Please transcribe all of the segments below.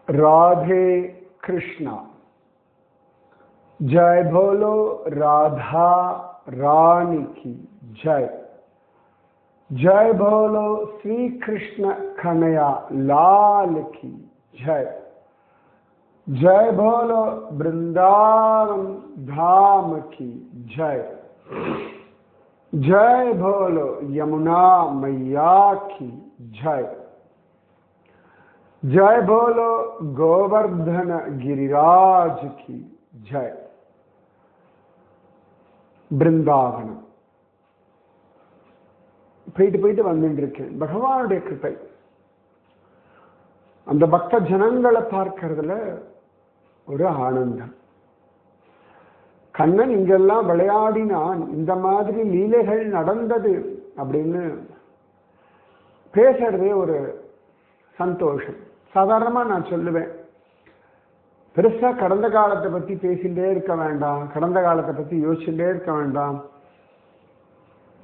राधे कृष्णा। जय बोलो राधा रानी की जय। जय बोलो श्री कृष्ण कन्हैया लाल की जय। जय बोलो वृंदावन धाम की जय। जय बोलो यमुना मैया की जय। जय बोलो गोवर्धन गिरिराज की जय। वृंदावन போயிட்டு போயிட்டு வந்துட்டு இருக்கேன். பகவானுடைய கிருபை. அந்த பக்த ஜனங்களை பார்க்கறதுல ஒரு ஆனந்தம். கண்ணன் இங்கெல்லாம் விளையாடினான், இந்த மாதிரி லீலைகள் நடந்தது அப்படின்னு பேசுறதே ஒரு சந்தோஷம். சாதாரணமா நான் சொல்லுவேன், பெருசா கடந்த காலத்தை பத்தி பேசிட்டே இருக்க வேண்டாம், கடந்த காலத்தை பத்தி யோசிச்சுட்டே இருக்க வேண்டாம்.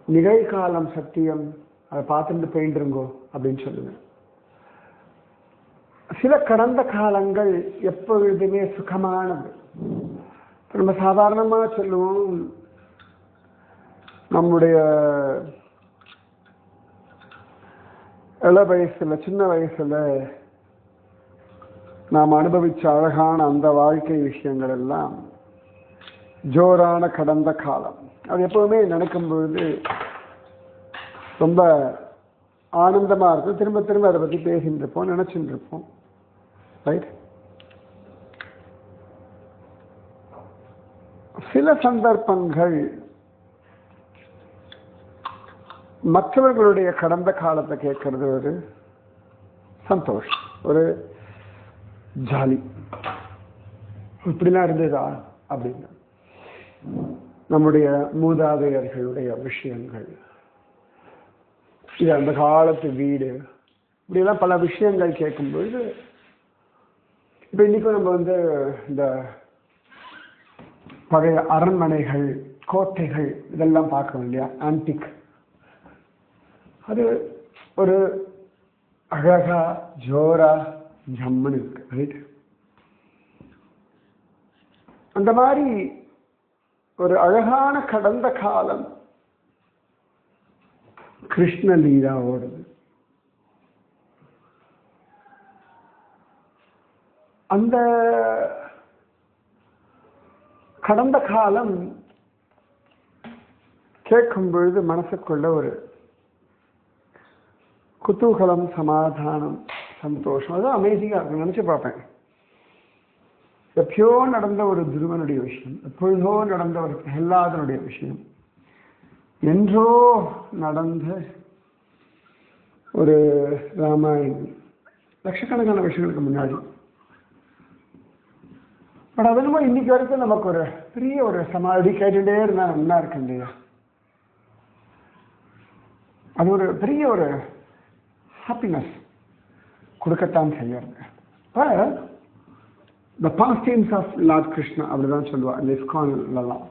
நிகழ்காலம் சத்தியம், அதை பார்த்துட்டு போயிட்டுருங்கோ அப்படின்னு சொல்லுவேன். சில கடந்த காலங்கள் எப்பொழுதுமே சுகமானது. நம்ம சாதாரணமா சொல்லுவோம், நம்முடைய இள வயசுல சின்ன வயசுல நாம் அனுபவிச்ச அழகான அந்த வாழ்க்கை விஷயங்கள் எல்லாம் ஜோரான கடந்த காலம். அது எப்பவுமே நினைக்கும் பொழுது ரொம்ப ஆனந்தமா இருக்கும். திரும்ப திரும்ப அதை பத்தி பேசிட்டு இருப்போம், நினைச்சுட்டு இருப்போம். ரைட். சில சந்தர்ப்பங்கள் மற்றவர்களுடைய கடந்த காலத்தை கேட்கறது ஒரு சந்தோஷம், ஒரு ஜாலி. இப்படிலாம் இருந்ததா அப்படின்னு நம்முடைய மூதாதையர்களுடைய விஷயங்கள், இது அந்த காலத்து வீடு, இப்படியெல்லாம் பல விஷயங்கள் கேட்கும்பொழுது, இப்போ இன்னைக்கும் நம்ம இந்த பழைய அரண்மனைகள், கோட்டைகள் இதெல்லாம் பார்க்கணும் இல்லையா, ஆன்டிக். அது ஒரு அழகா ஜோரா ஜம்முன்னு இருக்கு. ரைட். அந்த மாதிரி ஒரு அழகான கடந்த காலம் கிருஷ்ண லீலாவோடது. அந்த கடந்த காலம் கேட்கும் பொழுது மனசுக்குள்ள ஒரு குதூகலம், சமாதானம், சந்தோஷம். அது அமேசிங்கா இருக்கும். நினைச்சு பார்ப்பேன், எப்பயோ நடந்த ஒரு துருவனுடைய விஷயம், எப்பொழுதோ நடந்த ஒரு பிரஹ்லாதனுடைய விஷயம், என்றோ நடந்த ஒரு ராமாயணம், லட்சக்கணக்கான விஷயங்களுக்கு முன்னாடி. பட் அது என்னமோ இன்னைக்கு வரைக்கும் நமக்கு ஒரு பெரிய ஒரு சமாதி கேட்டுட்டே இருந்தா நல்லா இருக்கு இல்லையா. அது ஒரு பெரிய ஒரு ஹாப்பினஸ் கொடுக்கத்தான் செய்யறது. The pastimes of Lord Krishna அப்படிதான் சொல்லுவா இந்த இஸ்கான்லாம்.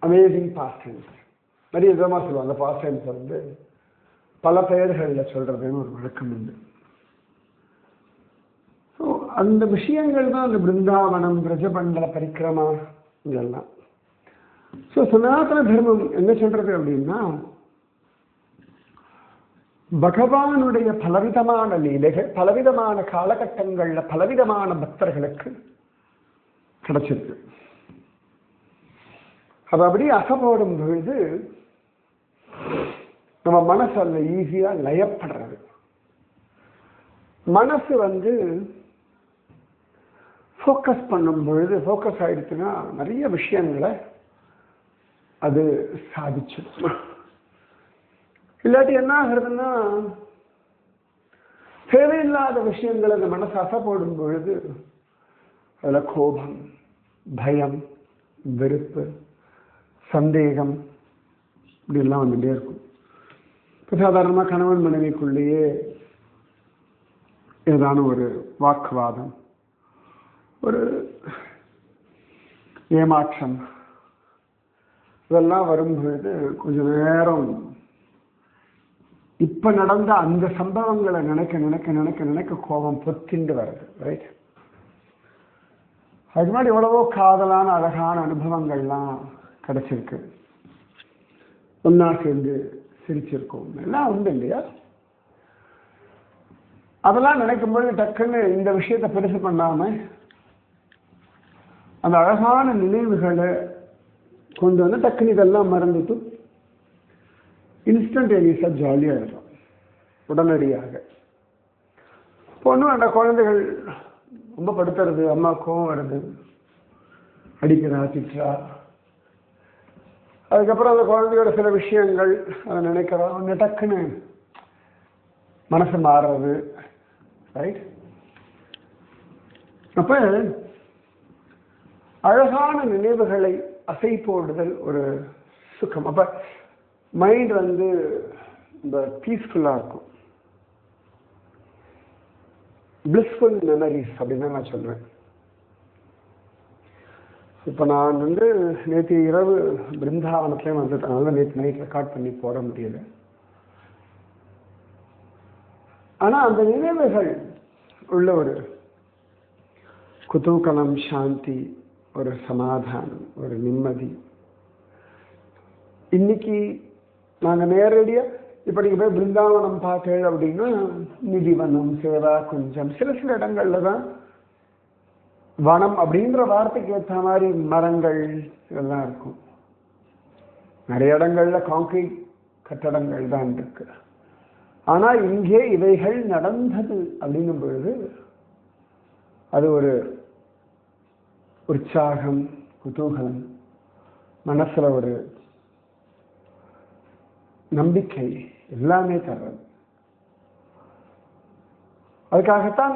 அமேசிங் பாஸ்டைம்ஸ், நிறைய விதமா சொல்லுவாங்க. அந்த பாஸ்டைம்ஸ் பல பெயர்களில் சொல்றதுன்னு ஒரு வழக்கம் உண்டு. ஸோ அந்த விஷயங்கள் தான் அந்த பிருந்தாவனம், பிரஜபண்டல பரிக்கிரமா இதெல்லாம். ஸோ சனாதன தர்மம் என்ன சொல்றது அப்படின்னா, பகவானுடைய பலவிதமான லீலைகள் பலவிதமான காலகட்டங்கள்ல பலவிதமான பக்தர்களுக்கு கிடைச்சிருக்கு. அது அப்படி அசைப்போடும் பொழுது நம்ம மனசு அதுல ஈஸியா லயப்படுறது. மனசு ஃபோக்கஸ் பண்ணும் பொழுது, ஃபோக்கஸ் ஆயிடுச்சுன்னா நிறைய விஷயங்களை அது சாதிச்சு. இல்லாட்டி என்ன ஆகுறதுன்னா, தேவையில்லாத விஷயங்கள் அந்த மனசு அசை போடும் பொழுது அதுல கோபம், பயம், வெறுப்பு, சந்தேகம் இப்படி எல்லாம் வந்துட்டே இருக்கும். இப்போ சாதாரணமாக கணவன் மனைவிக்குள்ளேயே ஏதான ஒரு வாக்குவாதம், ஒரு ஏமாற்றம் இதெல்லாம் வரும்பொழுது கொஞ்ச நேரம் இப்ப நடந்த அந்த சம்பவங்களை நினைக்க நினைக்க நினைக்க நினைக்க கோபம் பொத்திண்டு வருது. ரைட்? அதுக்கு முன்னாடி எவ்வளவோ காதலான அழகான அனுபவங்கள்லாம் கிடைச்சிருக்கு. ஒன்னா சேர்ந்து சிரிச்சிருக்கோம், எல்லாம் உண்டு இல்லையா? அதெல்லாம் நினைக்கும்போது டக்குன்னு இந்த விஷயத்தை பெருசு பண்ணாம அந்த அழகான நினைவுகளை கொண்டு வந்து டக்குன்னு இதெல்லாம் மறந்துட்டு இன்ஸ்டன்டேனியஸா ஜாலியாக இருக்கும் உடனடியாக. பொண்ணு அந்த குழந்தைகள் ரொம்ப படுத்துறது, அம்மா கோவம் வருது, அடிக்கிறா திட்டுறா. அதுக்கப்புறம் அந்த குழந்தையோட சில விஷயங்கள் அதை நினைக்கிறா, ஒன்று டக்குன்னு மனசு மாறுறது. ரைட்? அப்ப அழகான நினைவுகளை அசை போடுதல் ஒரு சுகம். அப்ப மைண்ட் வந்து இந்த பீஸ்ஃபுல்லா இருக்கும். பிளிஸ்ஃபுல் மெமரிஸ் அப்படின்னு நான் சொல்லுவேன். இப்போ நான் வந்து நேற்று இரவு பிருந்தாவனத்துலேயும் வந்துட்டனால நேற்று நைட் ரெக்கார்ட் பண்ணி போட முடியல. ஆனால் அந்த நினைவுகள் உள்ள ஒரு குதூகலம், சாந்தி, ஒரு சமாதானம், ஒரு நிம்மதி. இன்னைக்கு நாங்கள் நேரடியாக இப்போ நீங்கள் போய் பிருந்தாவனம் பார்த்தேன் அப்படின்னா நிதிவனம், சேவா குஞ்சம், சில சில இடங்கள்ல தான் வனம் அப்படின்ற வார்த்தைக்கு ஏற்ற மாதிரி மரங்கள் இதெல்லாம் இருக்கும். நிறைய இடங்கள்ல கான்கிரீட் கட்டடங்கள் தான் இருக்கு. ஆனா இங்கே இவைகள் நடந்தது அப்படின்னும் பொழுது அது ஒரு உற்சாகம், குதூகலம், மனசுல ஒரு நம்பிக்கை எல்லாமே தர்றது. அதுக்காகத்தான்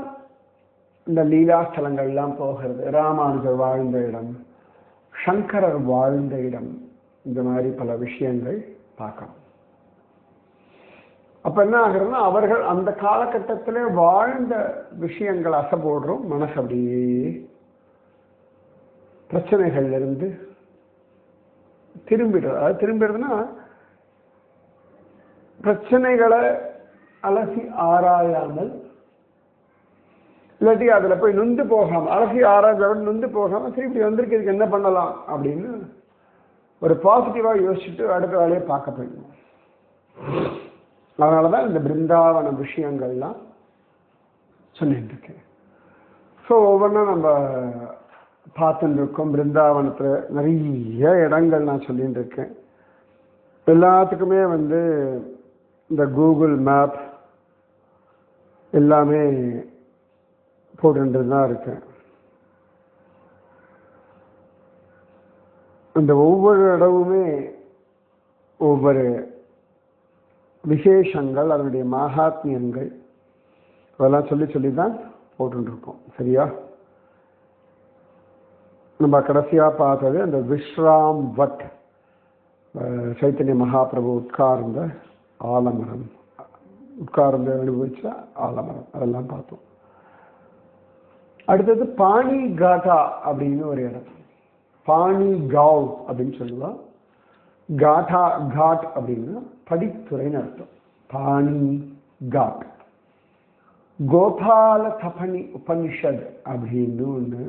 இந்த லீலாஸ்தலங்கள்லாம் போகிறது. ராமானுஜர் வாழ்ந்த இடம், சங்கரர் வாழ்ந்த இடம், இந்த மாதிரி பல விஷயங்கள் பார்க்கணும். அப்ப என்ன ஆகுறதுன்னா அவர்கள் அந்த காலகட்டத்திலே வாழ்ந்த விஷயங்கள் அசை போடுறோம். மனசு அப்படியே பிரச்சனைகள்ல இருந்து திரும்பிடுறது. அது திரும்பிடுறதுன்னா பிரச்சனைகளை அலசி ஆராயாமல், இல்லாட்டி அதுல போய் நொந்து போகாம, அலசி ஆராய்ச்சி நொந்து போகாம சரி இப்படி வந்திருக்கு, இதுக்கு என்ன பண்ணலாம் அப்படின்னு ஒரு பாசிட்டிவா யோசிச்சுட்டு அடுத்த வேலையை பார்க்க போயிடணும். அதனாலதான் இந்த பிருந்தாவன விஷயங்கள்லாம் சொல்லிட்டு இருக்கேன். ஸோ ஒவ்வொன்றும் நம்ம பார்த்துட்டு இருக்கோம். பிருந்தாவனத்துல நிறைய இடங்கள் நான் சொல்லிட்டு இருக்கேன். எல்லாத்துக்குமே வந்து இந்த கூகுள் மேப் எல்லாமே போட்டு தான் இருக்கேன். இந்த ஒவ்வொரு இடமுமே ஒவ்வொரு விசேஷங்கள், அதனுடைய மகாத்மியங்கள் அதெல்லாம் சொல்லி சொல்லி தான் போட்டுருக்கோம். சரியா? நம்ம கடைசியா பார்த்தது அந்த விஸ்ராம் வட், சைத்தன்ய மகாபிரபு உட்கார்ந்த ஆலமரம், உட்கார்ந்து அனுபவிச்ச ஆலமரம், அதெல்லாம் பார்த்தோம். அடுத்தது பாணி காட்டா அப்படின்னு ஒரு இடம். பாணி காவ் அப்படின்னு சொல்லுவா. காட்டா காட் அப்படின்னா படித்துறைன்னு அர்த்தம். பாணி காட். கோபால தபனி உபனிஷத் அப்படின்னு ஒன்று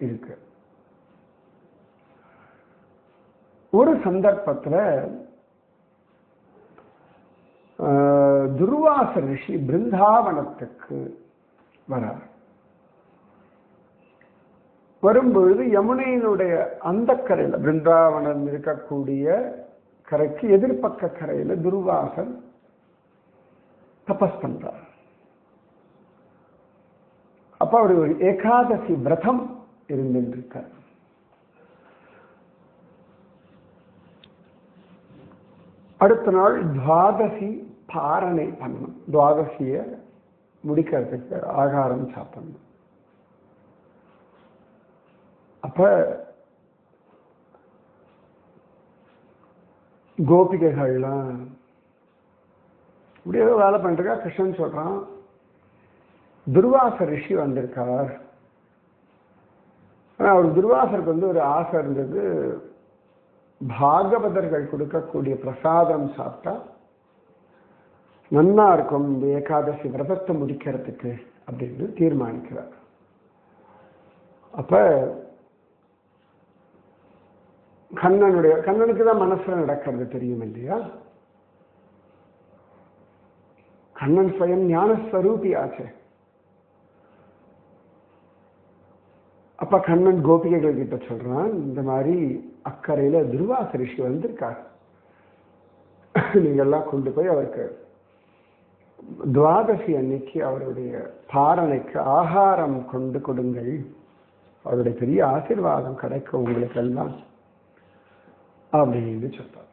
இருக்கு. ஒரு சந்தர்ப்பத்தில் துர்வாச ரிஷி பிருந்தாவனத்துக்கு வரார். வரும்பொழுது யமுனையினுடைய அந்த கரையில், பிருந்தாவனம் இருக்கக்கூடிய கரைக்கு எதிர்பக்க கரையில துர்வாசன் தபஸ் பண்றார். அப்ப அவர் ஒரு ஏகாதசி விரதம் இருந்திருக்கார். அடுத்த நாள் துவாதசி பாரணை பண்ணணும். துவாதசிய முடிக்கிறதுக்கு ஆகாரம் சாப்பிடணும். அப்ப கோபிகைகள்லாம் இப்படியே வேலை பண்ணிருக்கா. கிருஷ்ணன் சொல்றான், துர்வாச ரிஷி வந்திருக்கார். ஆனா அவர் துர்வாசருக்கு வந்து ஒரு ஆசை இருந்தது, பாகவதர்கள் கொடுக்கக்கூடிய பிரசாதம் சாப்பிட்டா நன்னா இருக்கும் இந்த ஏகாதசி விரதத்தை முடிக்கிறதுக்கு அப்படின்னு தீர்மானிக்கிறார். அப்ப கண்ணனுக்கு தான் மனசுல நடக்கிறது தெரியும் இல்லையா? கண்ணன் ஸ்வயம் ஞானஸ்வரூபி ஆச்சு. அப்ப கண்ணன் கோபிகைகள் கிட்ட சொல்றான், இந்த மாதிரி அக்கறையில துர்வாச ரிஷி வந்திருக்கார், நீங்கெல்லாம் கொண்டு போய் அவருக்கு துவாதசி அன்னைக்கு அவருடைய பாரணைக்கு ஆகாரம் கொண்டு கொடுங்கள், அவருடைய பெரிய ஆசீர்வாதம் கிடைக்கும் உங்களுக்கு எல்லாம் அப்படின்னு சொல்றார்.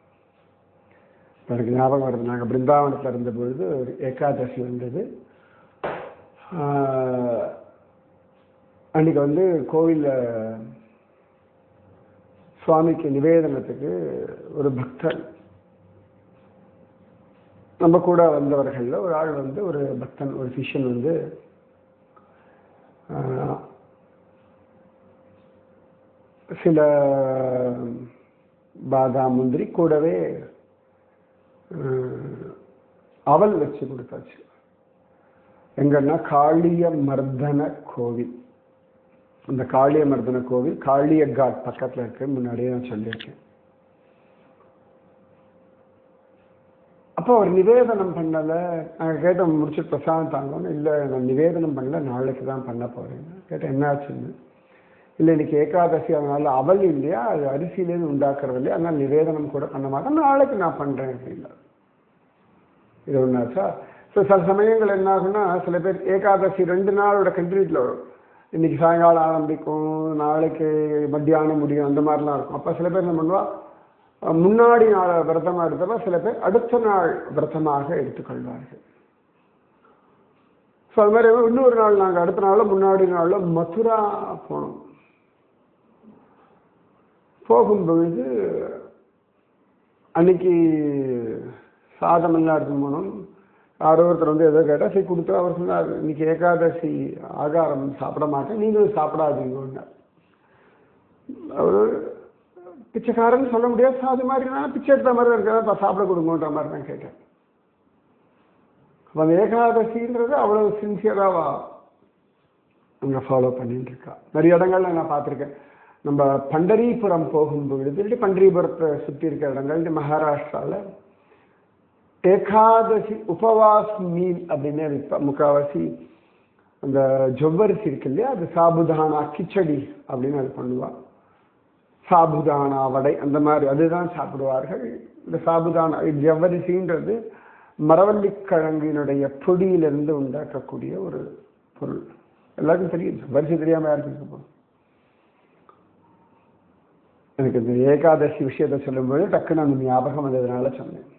எனக்கு ஞாபகம் வருது, நாங்கள் பிருந்தாவனத்தில் இருந்த பொழுது ஒரு ஏகாதசி வந்தது. அன்னைக்கு கோவிலில் சுவாமிக்கு நிவேதனத்துக்கு ஒரு பக்தர், நம்ம கூட வந்தவர்களில் ஒரு ஆள் ஒரு பக்தன், ஒரு சிஷ்யன் சில பாதாம் முந்திரி கூடவே அவல் வச்சு கொடுத்தாச்சு. எங்கன்னா காளிய மர்தன கோவில், அந்த காளிய மர்தன கோவில் காளிய காட் பக்கத்தில் இருக்கு, முன்னாடியே நான் சொல்லியிருக்கேன். அப்போ அவர் நிவேதனம் பண்ணலை. நாங்கள் கேட்டோம் முடிச்சுட்டு பிரசாதம் தாங்கன்னு. இல்லை நான் நிவேதனம் பண்ணல, நாளைக்கு தான் பண்ண போகிறேன். கேட்டேன் என்ன ஆச்சுன்னு. இல்லை இன்னைக்கு ஏகாதசி, அதனால அவல் இல்லையா, அது அரிசியிலேருந்து உண்டாக்குறது இல்லையா, அதனால் நிவேதனம் கூட பண்ண மாட்டேன், நாளைக்கு நான் பண்ணுறேன் அப்படின்னா. இது ஒன்றாச்சா. ஸோ சில சமயங்கள் என்ன ஆகுன்னா, சில பேர் ஏகாதசி 2 நாளோட கண்டினியூட்டில் வரும். இன்னைக்கு சாயங்காலம் ஆரம்பிக்கும், நாளைக்கு மத்தியானம் முடியும், அந்த மாதிரிலாம் இருக்கும். அப்போ சில பேர் என்ன பண்ணுவா, முன்னாடி நாள் விரதமாக எடுத்தப்ப சில பேர் அடுத்த நாள் விரதமாக எடுத்துக்கொள்வார்கள். ஸோ அது மாதிரி இன்னொரு நாள் நாங்கள் அடுத்த நாளில் முன்னாடி நாளில் மதுரா போனோம். போகும்பொழுது அன்னைக்கு சாதமெல்லாம் எடுத்து போனோம். யாரோ ஒருத்தர் ஏதோ கேட்டால் சரி கொடுத்து அவர் சொன்னார், இன்னைக்கு ஏகாதசி ஆகாரம் சாப்பிட மாட்டேன், நீங்களும் சாப்பிடாதீங்க. அவர் பிச்சைக்காரன்னு சொல்ல முடியாது, அது மாதிரினா பிச்சை எடுத்த மாதிரி தான் இருக்கிறதா, சாப்பிட கொடுங்கன்ற மாதிரி தான் கேட்டேன். அந்த ஏகாதசின்றது அவ்வளவு சின்சியராவா அங்கே ஃபாலோ பண்ணிட்டு இருக்கா. நிறைய இடங்கள்ல நான் பார்த்துருக்கேன். நம்ம பண்டரிபுரம் போகும்பொழுது, பண்டரிபுரத்தை சுற்றி இருக்கிற இடங்கள் மகாராஷ்டிராவில் ஏகாதசி உபவாஸ் மீல் அப்படின்னு விற்பா. முக்கால்வாசி அந்த ஜவ்வரிசி இருக்கு இல்லையா, அது சாபுதானா கிச்சடி அப்படின்னு அது பண்ணுவா. சாபுதானா வடை அந்த மாதிரி அதுதான் சாப்பிடுவார்கள். இந்த சாபுதானா ஜவ்வரிசின்றது மரவள்ளிக்கிழங்கினுடைய பொடியிலிருந்து உண்டாக்கக்கூடிய ஒரு பொருள். எல்லாருக்கும் தெரியும், ஜவ்வரிசி தெரியாம யாருக்கு இருக்க. எனக்கு இந்த ஏகாதசி விஷயத்தை சொல்லும்போது டக்குன்னு அந்த ஞாபகம் வந்ததுனால சொன்னேன்.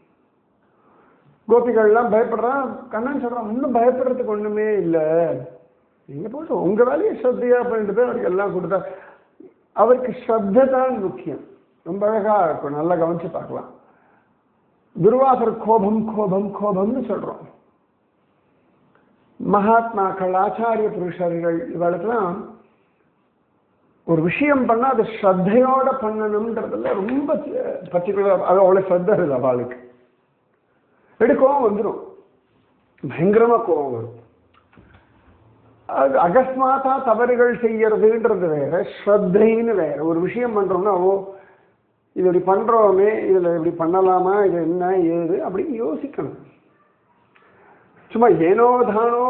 கோபிகள்லாம் பயப்படுறான். கண்ணன் சொல்றான், இன்னும் பயப்படுறதுக்கு ஒண்ணுமே இல்லை, நீங்க போட்டு உங்க வேலையை ஸ்ரத்தையா பண்ணிட்டு போய் அவருக்கு எல்லாம் கொடுத்தா. அவருக்கு ஸ்ரத்தை தான் முக்கியம். ரொம்ப அழகா இருக்கும், நல்லா கவனிச்சு பார்க்கலாம். துர்வாசர் கோபம் கோபம் கோபம்னு சொல்றோம். மகாத்மாக்கள் ஆச்சாரிய புருஷர்கள் இவளுக்கெல்லாம் ஒரு விஷயம் பண்ணா அது ஸ்ரத்தையோட பண்ணணும்ன்றதுல ரொம்ப பர்டிகுலர். அது அவ்வளவு ஸ்ரத்த இருக்குது அவளுக்கு. கோபம் வந்துடும், பயங்கரமா கோபம் வரும். அது அகஸ்மாத்தா தவறுகள் செய்யறதுன்றது வேற, ஸ்ரத்தைன்னு வேற. ஒரு விஷயம் பண்றோம்னா, ஓ இது இப்படி பண்றோமே, இதுல இப்படி பண்ணலாமா, இது என்ன ஏது அப்படின்னு யோசிக்கணும். சும்மா ஏனோ தானோ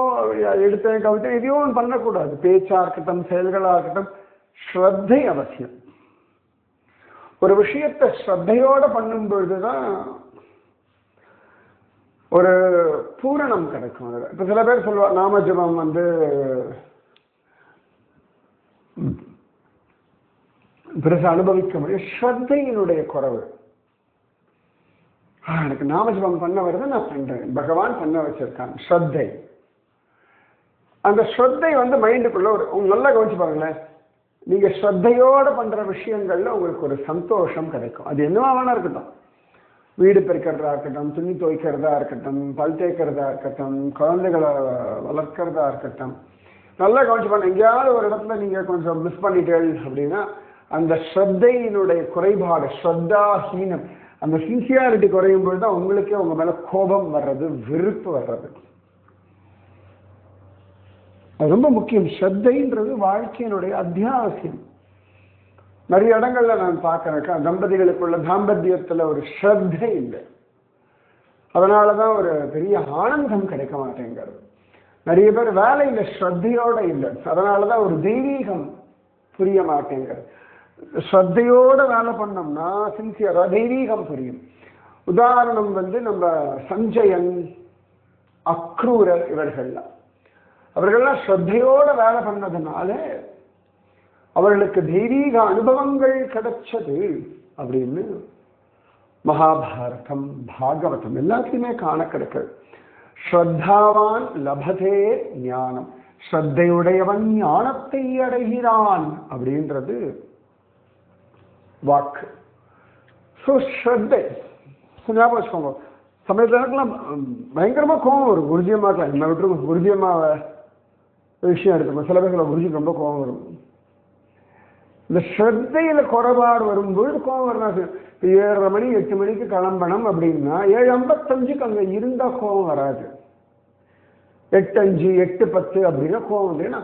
எடுத்த கவிதை எதையும் பண்ணக்கூடாது. பேச்சா இருக்கட்டும், செயல்களா இருக்கட்டும், ஸ்ரத்தை அவசியம். ஒரு விஷயத்தை ஸ்ரத்தையோட பண்ணும் பொழுதுதான் ஒரு பூரணம் கிடைக்கும். இப்ப சில பேர் சொல்லுவா, நாமஜபம் பெருசா அனுபவிக்க முடியும், ஸ்ரத்தையினுடைய குறைவு. எனக்கு நாமஜபம் பண்ண வருது, நான் பண்றேன், பகவான் பண்ண வச்சிருக்கான். ஸ்ரத்தை, அந்த ஸ்ரத்தை மைண்டுக்குள்ள ஒரு நல்லா கவனிச்சு பாருங்களேன். நீங்க ஸ்ரத்தையோட பண்ற விஷயங்கள்ல உங்களுக்கு ஒரு சந்தோஷம் கிடைக்கும். அது என்னவா வேணா இருக்கட்டும், வீடு பெருக்கிறதா இருக்கட்டும், துணி துவைக்கிறதா இருக்கட்டும், பல் தேய்க்கிறதா இருக்கட்டும், குழந்தைகளை வளர்க்கிறதா இருக்கட்டும். நல்லா கவனிச்சு பாருங்க. எங்கேயாவது ஒரு இடத்துல நீங்க கொஞ்சம் மிஸ் பண்ணிட்டீர்கள் அப்படின்னா அந்த ஸ்ரத்தையினுடைய குறைபாடு, ஸ்ரத்தாஹீனம், அந்த சின்சியாரிட்டி குறையும் பொழுது தான் உங்களுக்கே உங்க மேல கோபம் வர்றது, வெறுப்பு வர்றது. அது ரொம்ப முக்கியம். ஸ்ரத்தைன்றது வாழ்க்கையினுடைய அத்தியாவசியம். நிறைய இடங்கள்ல நான் பார்க்கிறேன், தம்பதிகளுக்குள்ள தாம்பத்தியத்துல ஒரு ஸ்ரத்தை இல்லை. அதனாலதான் ஒரு பெரிய ஆனந்தம் கிடைக்க மாட்டேங்கிறது. நிறைய பேர் வேலையில ஸ்ரத்தையோட இல்லை, அதனாலதான் ஒரு தெய்வீகம் புரிய மாட்டேங்கிறது. ஸ்ரத்தையோட வேலை பண்ணோம்னா சின்சியரா தெய்வீகம் புரியும். உதாரணம் நம்ம சஞ்சயன், அக்ரூரர், அவர்கள்லாம் ஸ்ரத்தையோட வேலை பண்ணதுனால அவர்களுக்கு தெய்வீக அனுபவங்கள் கிடைச்சது அப்படின்னு மகாபாரதம், பாகவதம் எல்லாத்தையுமே காண கிடைக்கிறது. ஸ்ரத்தாவான் லபதே ஞானம், ஸ்ரத்தையுடையவன் ஞானத்தை அடைகிறான் அப்படின்றது வாக்கு. ஸோ ஸ்ரத்தை ஞாபகம் வச்சுக்கோங்க. சமயத்துல எனக்குலாம் பயங்கரமா கோபம் வரும். குருஜியம்மாக்கெல்லாம் என்ன விட்டுருங்க, குருஜியம்மாவை விஷயம் எடுத்துக்கோங்க. சில பேர் குருஜிக்கு ரொம்ப கோபம் வரும். இந்த ஸ்ரத்தையில குறைபாடு வரும்பொழுது கோபம் வராது. 7:30 மணி 8 மணிக்கு கிளம்பணும் அப்படின்னா 7:55 அங்க இருந்தா கோபம் வராது. 8:05 8:10 அப்படின்னா கோபம் வந்து. ஏன்னா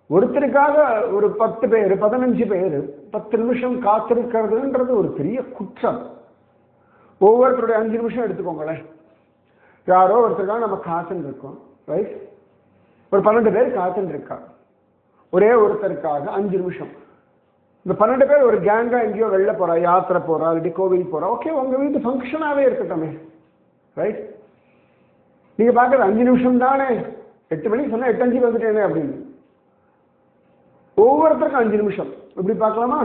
ஒருத்தருக்காக ஒரு 10 பேர் 15 பேர் 10 நிமிஷம் காத்திருக்கிறதுன்றது ஒரு பெரிய குற்றம். ஒவ்வொருத்தருடைய 5 நிமிஷம் எடுத்துக்கோங்களேன். யாரோ ஒருத்தருக்காக நம்ம காத்துன்னு இருக்கோம், ரைட்? ஒரு 12 பேர் காத்துன்னு இருக்கா, ஒரே ஒருத்தருக்காக 5 நிமிஷம். இந்த 12 பேர் ஒரு கேங்கா எங்கேயோ வெளில போறா, யாத்திரை போறா, இல்லாட்டி கோவில் போறா, ஓகே, உங்க வீட்டு ஃபங்க்ஷனாவே இருக்கட்டுமே, ரைட்? நீங்க பாக்குறது 5 நிமிஷம் தானே. 8 மணிக்கு சொன்னா 8:05 வந்துட்டேனே அப்படின்னு. ஒவ்வொருத்தருக்கும் 5 நிமிஷம் இப்படி பார்க்கலாமா?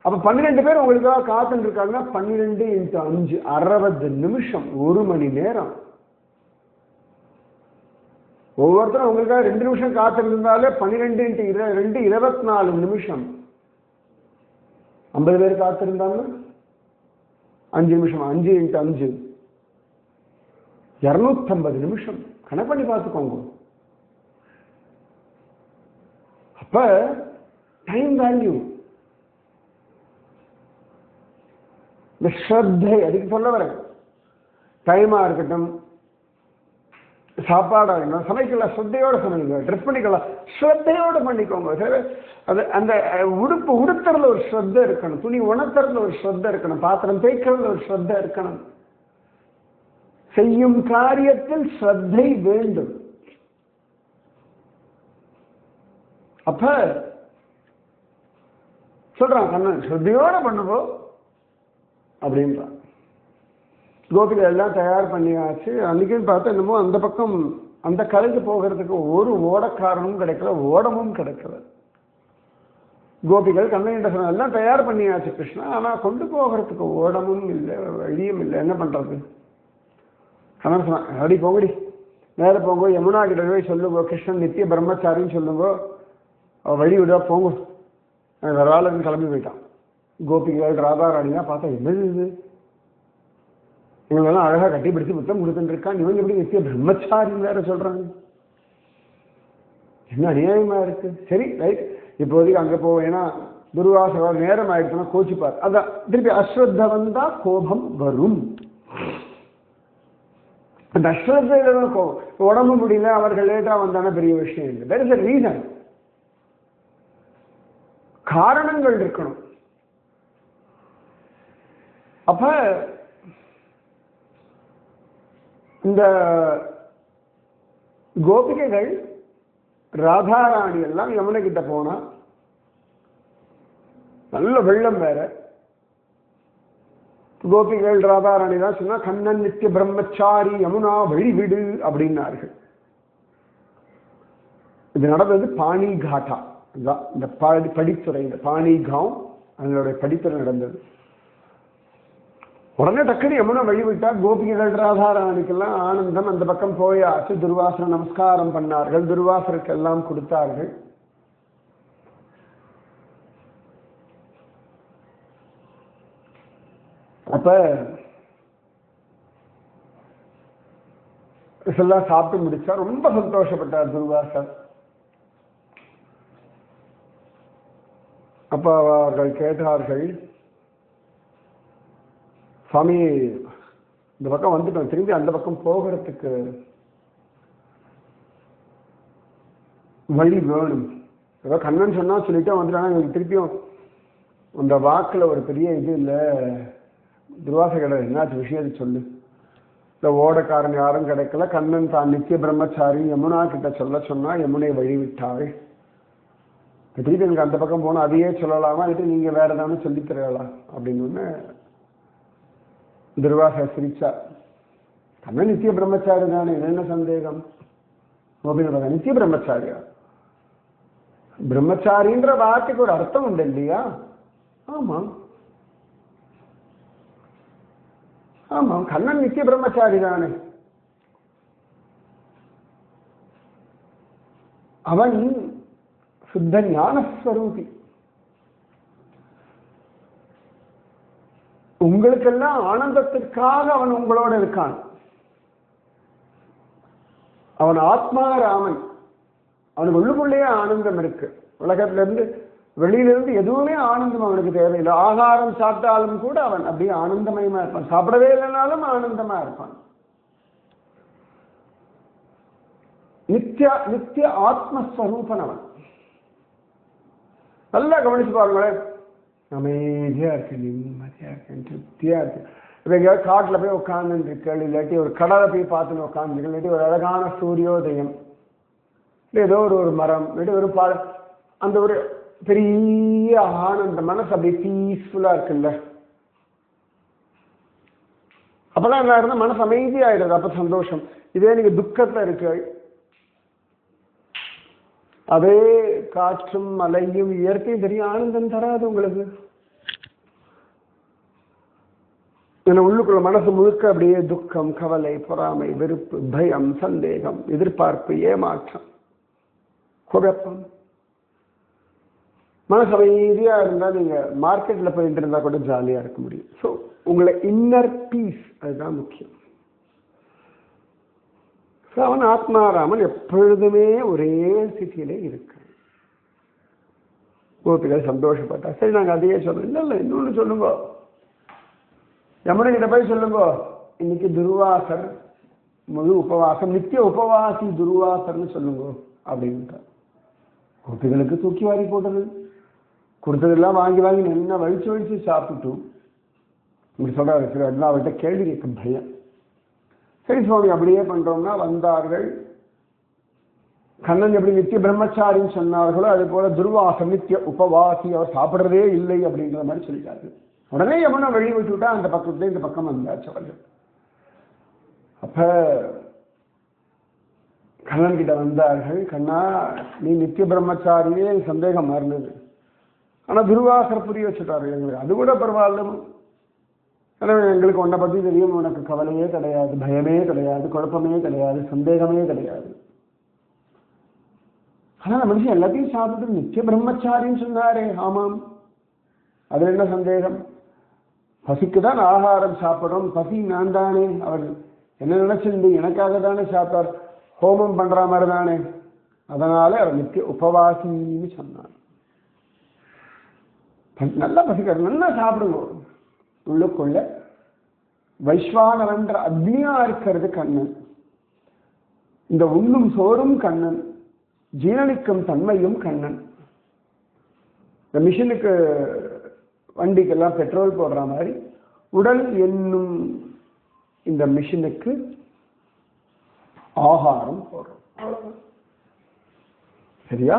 அப்ப 12 பேர் உங்களுக்காக காத்துட்டு இருக்காங்கன்னா 12 × 5 60 நிமிஷம், 1 மணி நேரம். ஒவ்வொருத்தரும் உங்களுக்காக 2 நிமிஷம் காத்திருந்தாலே 12 × 2 24 நிமிஷம். 50 பேர் காத்திருந்தாங்கன்னா 5 நிமிஷம், 5 × 5 250 நிமிஷம். கணக்கு பண்ணி பார்த்துக்கோங்க. அப்ப டைம் வேல்யூ, இந்த ஸ்ரத்தை, அதுக்கு சொல்ல வரேன். டைமா இருக்கட்டும், சாப்பாடா இருக்கட்டும், சமைக்கலாம், ஸ்ரத்தையோட சமைங்க. ட்ரெஸ் பண்ணிக்கலாம், ஸ்ரத்தையோட பண்ணிக்கோங்க. அது அந்த உடுப்பு உடுத்துறதுல ஒரு ஸ்ரத்தை இருக்கணும், துணி உணர்த்துறதுல ஒரு ஸ்ரத்தை இருக்கணும், பாத்திரம் தேய்க்கிறதுல ஒரு ஸ்ரத்தை இருக்கணும். செய்யும் காரியத்தில் ஸ்ரத்தை வேண்டும். அப்ப சொல்றான் கண்ணன், ஸ்ரத்தையோட பண்ணுவோம் அப்படின்றான். கோபிகள் எல்லாம் தயார் பண்ணியாச்சு. அன்னைக்குன்னு பார்த்தா என்னமோ அந்த பக்கம் அந்த கரைக்கு போகிறதுக்கு ஒரு ஓடக்காரனும் கிடைக்கல, ஓடமும் கிடைக்கல. கோபிகள் கண்ணன் சொன்ன எல்லாம் தயார் பண்ணியாச்சு கிருஷ்ணா, ஆனா கொண்டு போகிறதுக்கு ஓடமும் இல்லை, வழியும் இல்லை, என்ன பண்றது? கண்ணன் சொன்னான், அடி போங்கடி, நேர போங்க, யமுனா கிட்ட போய் சொல்லுங்க, கிருஷ்ணன் நித்திய பிரம்மச்சாரின்னு சொல்லுங்க, வழி விடா போங்க. வேற ஆளுன்னு கிளம்பி போயிட்டான். கோபிகள் ராதாராணியா பார்த்தா, என்னது இது, இவங்களெல்லாம் அழகா கட்டி பிடிச்சு புத்தம் கொடுத்துட்டு இருக்கான், இவங்க எப்படி நித்திய பிரம்மச்சாரின்னு வேற சொல்றாங்க, என்ன அநியாயமா இருக்கு. சரி, ரைட், இப்போதைக்கு அங்க போவோம். ஏன்னா துர்வாச நேரம் ஆயிடுச்சுன்னா கோச்சிப்பார். அதான் திருப்பி அஸ்ரத்த வந்தா கோபம் வரும். அந்த அஸ்ரத்தையில கோபம். உடம்பு முடியல, அவர்கள் லேட்டா வந்தான பெரிய விஷயம் இல்லை. There is a reason. காரணங்கள் இருக்கணும். அப்ப இந்த கோபிகைகள் ராதாராணி எல்லாம் யமுனை கிட்ட போனா, நல்ல வெள்ளம் வேற. கோபிகள் ராதாராணி தான் சொன்னா, கண்ணன் நித்திய பிரம்மச்சாரி, யமுனா வழிவிடு அப்படின்னார்கள். இது நடந்தது பாணி காட்டா, இந்த படித்துறை, இந்த பாணிகாம் அதனுடைய படித்துறை நடந்தது. உடனே டக்குனு யமுனா வழிவிட்டா. கோபிகள் ராதாராணிக்கெல்லாம் ஆனந்தம். அந்த பக்கம் போயாச்சு. துர்வாசன நமஸ்காரம் பண்ணார்கள், துர்வாசருக்கு எல்லாம் கொடுத்தார்கள். அப்ப எல்லாம் சாப்பிட்டு முடிச்சா ரொம்ப சந்தோஷப்பட்டார் துர்வாசர். அப்ப அவர்கள் கேட்டார்கள், சுவாமி இந்த பக்கம் வந்துட்டோம், திரும்பி அந்த பக்கம் போகிறதுக்கு வழி வேணும். ஏதோ கண்ணன் சொன்னா சொல்லிட்டே வந்துட்டானா எங்களுக்கு திருப்பியும் அந்த வாக்குல ஒரு பெரிய இது இல்லை. துர்வாசகர் என்னாச்சு விஷயத்தை சொல்லு. இந்த ஓடக்காரன் யாரும் கிடைக்கல, கண்ணன் தான் நித்திய பிரம்மச்சாரி யமுனா கிட்ட சொல்ல சொன்னா யமுனை வழிவிட்டாள். திருப்பி எனக்கு அந்த பக்கம் போனா அதையே சொல்லலாமா, இது நீங்க வேற ஏதாவது சொல்லி தரலாம் அப்படின்னு துர்வாசகர் சிரிச்சா. கண்ணன் நித்திய பிரம்மச்சாரி தானே, என்ன சந்தேகம் அப்படின்னு. நித்திய பிரம்மச்சாரியா? பிரம்மச்சாரின்ற வார்த்தைக்கு ஒரு அர்த்தம் உண்டு இல்லையா? ஆமா ஆமா, கண்ணன் நித்திய பிரம்மச்சாரி தானே. அவன் சுத்த ஞானஸ்வரூபி. உங்களுக்கெல்லாம் ஆனந்தத்திற்காக அவன் உங்களோட இருக்கான். அவன் ஆத்மாராமன். அவனுக்கு உள்ளுக்குள்ளேயே ஆனந்தம் இருக்கு. உலகத்துல இருந்து வெளியிலிருந்து எதுவுமே ஆனந்தம் அவனுக்கு தேவையில்லை. ஆகாரம் சாப்பிட்டாலும் கூட அவன் அப்படியே ஆனந்தமயமா இருப்பான். சாப்பிடவே இல்லைனாலும் ஆனந்தமா இருப்பான். நித்திய நித்திய ஆத்மஸ்வரூபன் அவன். நல்லா கவனிச்சு பாருங்களேன். அமைதியா இருக்கு, நிம்மதியா இருக்கு, திருப்தியா இருக்கு. இப்ப எங்கேயாவது காட்டுல போய் உட்கார்ந்து இருக்கள், இல்லாட்டி ஒரு கடலை போய் பார்த்துன்னு உட்காந்துருக்க, இல்லாட்டி ஒரு அழகான சூரியோதயம், ஏதோ ஒரு மரம், இல்லாட்டி ஒரு அந்த ஒரு பெரிய ஆனந்த மனசு அப்படியே பீஸ்ஃபுல்லா இருக்குல்ல, அப்பெல்லாம் என்ன இருந்தா மனசு அமைதியாயிடுது. அப்ப சந்தோஷம். இதே நீங்க துக்கத்துல இருக்கு, அதே காற்றும் மலையும் இயற்கையும் பெரிய ஆனந்தம் தராது உங்களுக்கு. ஏன்னா உள்ளுக்குள்ள மனசு முழுக்க அப்படியே துக்கம், கவலை, பொறாமை, வெறுப்பு, பயம், சந்தேகம், எதிர்பார்ப்பு, ஏமாற்றம், குழப்பம். மனசு அமைதியா இருந்தா நீங்க மார்க்கெட்ல போயிட்டு இருந்தா கூட ஜாலியா இருக்க முடியும். ஸோ உங்களை இன்னர் பீஸ், அதுதான் முக்கியம். அவன் ஆத்மாராமன் எப்பொழுதுமே ஒரே ஸ்திதியிலே இருக்கு. கோபிகள் சந்தோஷப்பட்டா. சரி, நாங்க அதையே சொல்றோம். இல்ல இல்ல, இன்னொன்னு சொல்லுங்க, யமுனை கிட்ட போய் சொல்லுங்க, இன்னைக்கு துர்வாசர் முழு உபவாசம், நித்திய உபவாசி துர்வாசர்னு சொல்லுங்க அப்படின்ட்டு. கோபிகளுக்கு தூக்கி வாரி போட்டது, கொடுத்ததெல்லாம் வாங்கி வாங்கி நல்லா வலிச்சு வலிச்சு சாப்பிட்டு இப்படி சொல்றாரு. சரி, அப்படின்னா அவர்கிட்ட கேள்வி கேட்க பயம். சரி சுவாமி, அப்படியே பண்றோம்னா வந்தார்கள். கண்ணன் எப்படி நித்திய பிரம்மச்சாரின்னு சொன்னார்களோ அது போல துர்வாசம் நித்திய உபவாசி, அவர் சாப்பிட்றதே இல்லை அப்படிங்கிற மாதிரி சொல்லிட்டாரு. உடனே யமுனை வெளியே விட்டுவிட்டா அந்த பக்கத்துல இந்த பக்கம் வந்தாச்சு அவர்கள். அப்ப கண்ணன் கிட்ட வந்தார்கள். கண்ணா, நீ நித்திய பிரம்மச்சாரியே சந்தேகம் மாறினது, ஆனா துர்வாசர் புரிய வச்சுட்டாரு எங்களுக்கு. அது கூட பரவாயில்ல, எனவே எங்களுக்கு உன்னை பத்தி தெரியும், உனக்கு கவலையே கிடையாது, பயமே கிடையாது, குழப்பமே கிடையாது, சந்தேகமே கிடையாது. ஆனா அந்த மனுஷன் எல்லாத்தையும் சாப்பிட்டு நித்திய பிரம்மச்சாரின்னு சொன்னாரே. ஆமாம், அது என்ன சந்தேகம்? பசிக்குதான் ஆகாரம் சாப்பிடும், பசி நான் தானே. அவர் என்ன நினைச்சிருந்து எனக்காக தானே சாப்பிட்டார், ஹோமம் பண்ற மாதிரி தானே, அதனால அவர் நித்திய உபவாசின்னு சொன்னார். நல்லா பசிக்கிறார், நல்லா சாப்பிடுங்க. உள்ளுக்குள்ள வைஸ்வானவன்ற அக்னியா இருக்கிறது கண்ணன். இந்த உண்ணும் சோறும் கண்ணன், ஜீரணிக்கும் தன்மையும் கண்ணன். இந்த மிஷினுக்கு வண்டிக்கெல்லாம் பெட்ரோல் போடுற மாதிரி உடல் என்னும் இந்த மிஷினுக்கு ஆகாரம் போடுறோம். சரியா?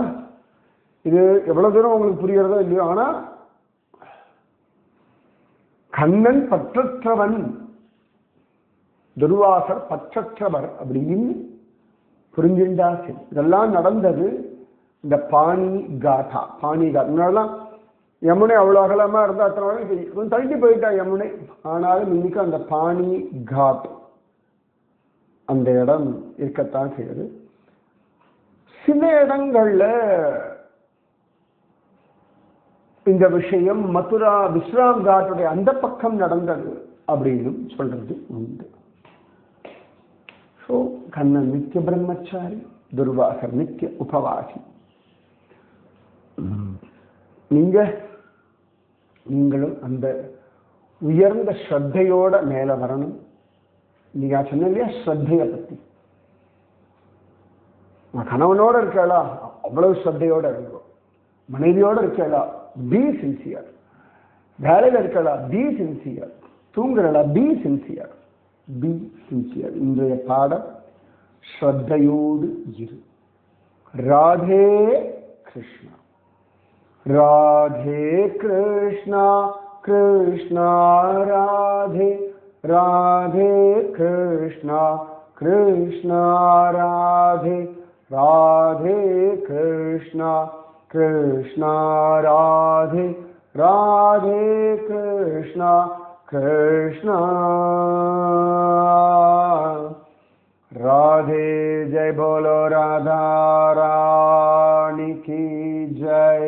இது எவ்வளவு தூரம் உங்களுக்கு புரியறதோ இல்லையோ, ஆனா கண்ணன் பற்றற்றவன், துர்வாசர் பற்றற்றவர் அப்படின்னு புரிஞ்சுண்டா சரி. இதெல்லாம் நடந்தது இந்த பாணி காட்டா. பாணி காட் முன்னாடிலாம் யமுனை அவ்வளோ அகலமா இருந்தா அத்தனை கொஞ்சம் தள்ளி போயிட்டா யமுனை. ஆனாலும் இன்னைக்கு அந்த பாணி காட் அந்த இடம் இருக்கத்தான் செய்யுது. சில இடங்கள்ல இந்த விஷயம் மதுரா விஸ்ராம் காட்டுடைய அந்த பக்கம் நடந்தது அப்படின்னு சொல்றது உண்டு. ஸோ கண்ணன் நித்திய பிரம்மச்சாரி, துர்வாசர் நித்திய உபவாசி. நீங்களும் அந்த உயர்ந்த ஸ்ரத்தையோட மேல வரணும். நீங்க சொன்ன இல்லையா ஸ்ரத்தையை பத்தி, கணவனோட இருக்காளா அவ்வளவு ஸ்ரத்தையோட இருக்கும், மனைவியோட இருக்காளா பி சின்சியர், வேலையில இருக்காளா பி சின்சியர், தூங்குறளா பி சின்சியர், பி சின்சியர். இன்றைய பாடம் ஸ்ரத்தையோடு இரு. ராதே கிருஷ்ணா. ராதே கிருஷ்ணா கிருஷ்ணா ராதே, ராதே கிருஷ்ணா கிருஷ்ணா ராதே, ராதே கிருஷ்ணா கிருஷ்ணா ராதே, ராதே கிருஷ்ணா கிருஷ்ணா राधे. जय बोलो राधा रानी की जय.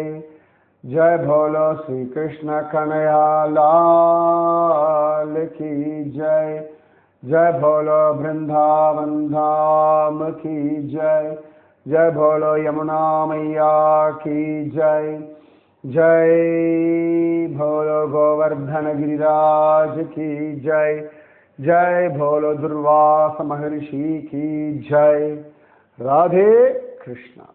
जय बोलो श्री कृष्ण कन्हैया लाल की जय. जय बोलो वृंदावन धाम की जय. जय बोलो यमुना मैया की जय. जय बोलो गोवर्धन गिरिराज की जय. जय बोलो दुर्वासा महर्षि की जय. राधे कृष्णा.